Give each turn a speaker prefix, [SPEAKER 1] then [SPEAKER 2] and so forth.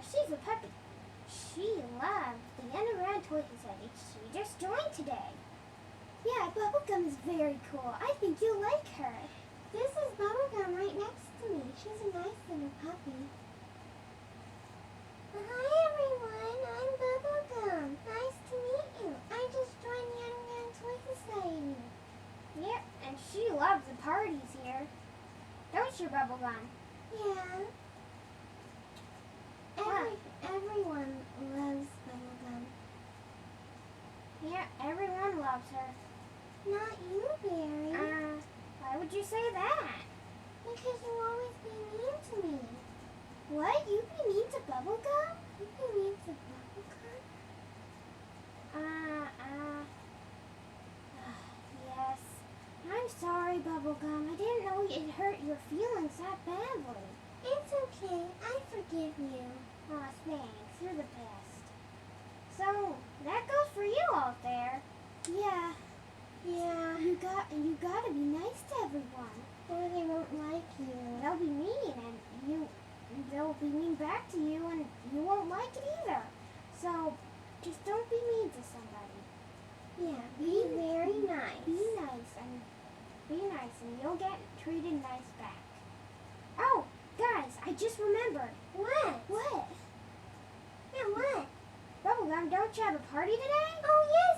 [SPEAKER 1] she's a puppy. She loves the Underground Toy Society. She just joined today. Yeah, Bubblegum is very cool. I think you'll like her. This is Bubblegum right next to me. She's a nice little puppy. Hi everyone, I'm Bubblegum. Nice to meet you. I just joined the Underground Toy Society. Yep, and she loves the parties here. Don't you, Bubblegum? Yeah. Everyone loves Bubblegum. Yeah, everyone loves her. Not you, Barry. Why would you say that? Because you always be mean to me. What? You be mean to Bubblegum? You be mean to Bubblegum? Yes. I'm sorry, Bubblegum. I didn't know it hurt your feelings that badly. It's okay. I forgive you. Aw, thanks. You're the best. So, that goes for you out there. Yeah. Yeah. You gotta be nice to everyone. Or they won't like you. They'll be mean and they'll be mean back to you and you won't like it either. So, just don't be mean to somebody. Yeah, be very nice. Be nice and you'll get treated nice back. Oh, guys, I just remembered. What? Yeah, what? Bubblegum, don't you have a party today? Oh, yes,